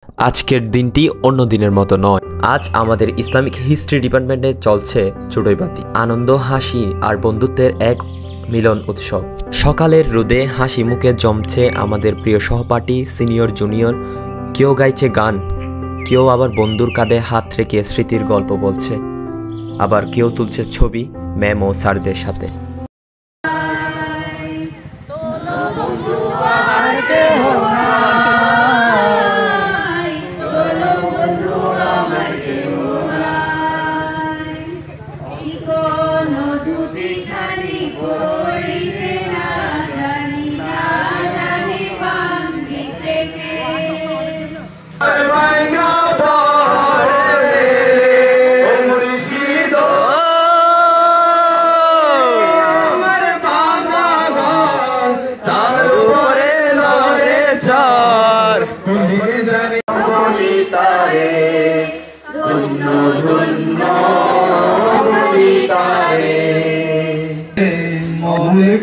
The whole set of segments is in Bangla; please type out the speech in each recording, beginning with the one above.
আজকের দিনটি অন্য দিনের মতো নয়। আজ আমাদের ইসলামিক হিস্ট্রি ডিপার্টমেন্টে চলছে চড়ুইপাতি, আনন্দ, হাসি আর বন্ধুত্বের এক মিলন উৎসব। সকালের রোদে হাসি মুখে জমছে আমাদের প্রিয় সহপাঠী, সিনিয়র, জুনিয়র। কেউ গাইছে গান, কেউ আবার বন্ধুর কাঁধে হাত রেখে স্মৃতির গল্প বলছে, আবার কেউ তুলছে ছবি ম্যাম ও স্যারদের সাথে।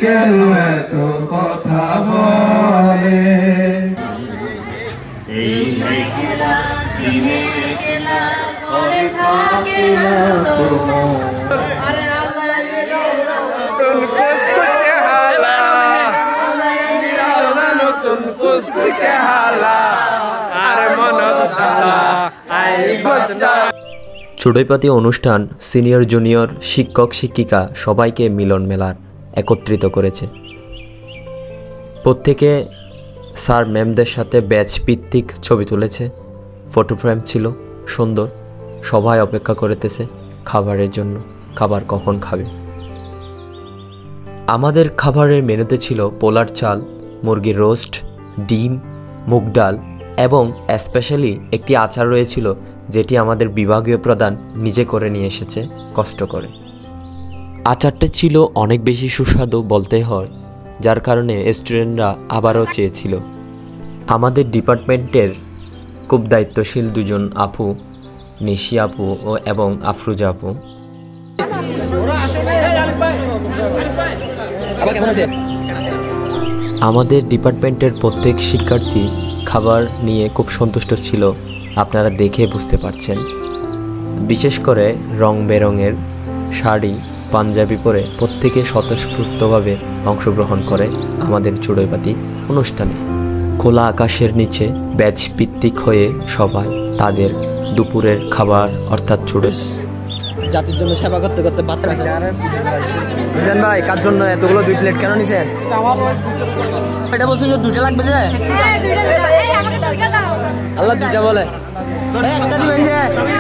কেন এত কথা বলে চড়ুইপাতি অনুষ্ঠান সিনিয়র, জুনিয়র, শিক্ষক, শিক্ষিকা সবাইকে মিলন মেলার একত্রিত করেছে। প্রত্যেকে স্যার ম্যামদের সাথে ব্যাচ ভিত্তিক ছবি তুলেছে, ফটো ফ্রেম ছিল সুন্দর। সবাই অপেক্ষা করতেছে খাবারের জন্য, খাবার কখন খাবে। আমাদের খাবারের মেনুতে ছিল পোলার চাল, মুরগির রোস্ট, ডিম, মুগ ডাল এবং স্পেশালি একটি আচার রয়েছিল, যেটি আমাদের বিভাগীয় প্রধান নিজে করে নিয়ে এসেছে কষ্ট করে। আচারটা ছিল অনেক বেশি সুস্বাদু বলতে হয়, যার কারণে স্টুডেন্টরা আবারও চেয়েছিল। আমাদের ডিপার্টমেন্টের খুব দায়িত্বশীল দুজন আপু, নিশি আপু এবং আফরুজা আপু, আমাদের ডিপার্টমেন্টের প্রত্যেক শিক্ষার্থী খাবার নিয়ে খুব সন্তুষ্ট ছিল, আপনারা দেখে বুঝতে পারছেন। বিশেষ করে রং বেরঙের শাড়ি, পাঞ্জাবি পরে প্রত্যেকে স্বতঃস্ফূর্তভাবে অংশগ্রহণ করে আমাদের চড়ুইপাতি অনুষ্ঠানে। খোলা আকাশের নিচে ব্যাচ ভিত্তিক হয়ে সবাই তাদের দুপুরের খাবার অর্থাৎ চড়ুই জাতির জন্য সেবা করতে করতে ভাই কার জন্য এতগুলো 2 প্লেট কেন নিছেন? এটা বলছে যে 2টা লাগবে, যে আল্লাহ 2টা বলে।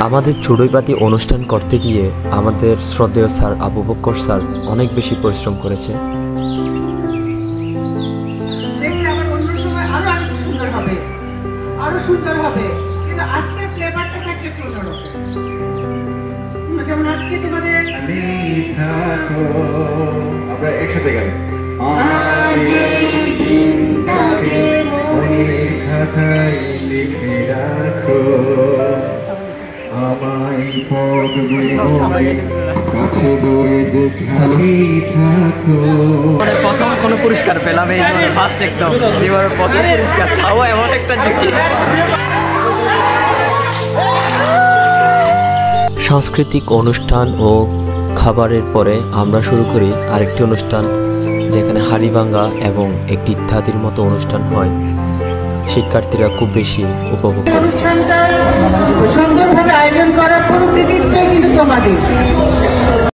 আমাদের চড়ুইপাতি অনুষ্ঠান করতে গিয়ে আমাদের শ্রদ্ধেয় স্যার আবু বকর স্যার অনেক বেশি পরিশ্রম করেছে। আরো সুন্দর হবে, কিন্তু আজকের ফ্লেভারটা থাকবে অন্যরকম। যেমন আজকে তোমাদের আমরা একসাথে গেলাম লিখে রাখো আমায় কাছে দূরে যে খালি থাকো। প্রথম কোনো পুরস্কার পেলাম এই ফার্স্ট, একদম জীবনের প্রথম পুরস্কার, তাও এমন একটা যুক্তি। সাংস্কৃতিক অনুষ্ঠান ও খাবারের পরে আমরা শুরু করি আরেকটি অনুষ্ঠান, যেখানে হাড়িভাঙ্গা এবং একটি ইত্যাদির মতো অনুষ্ঠান হয়। শিক্ষার্থীরা খুব বেশি উপভোগ করে। সুন্দরভাবে আয়োজন করার পুরো কৃতিত্ব কিন্তু তোমাদের।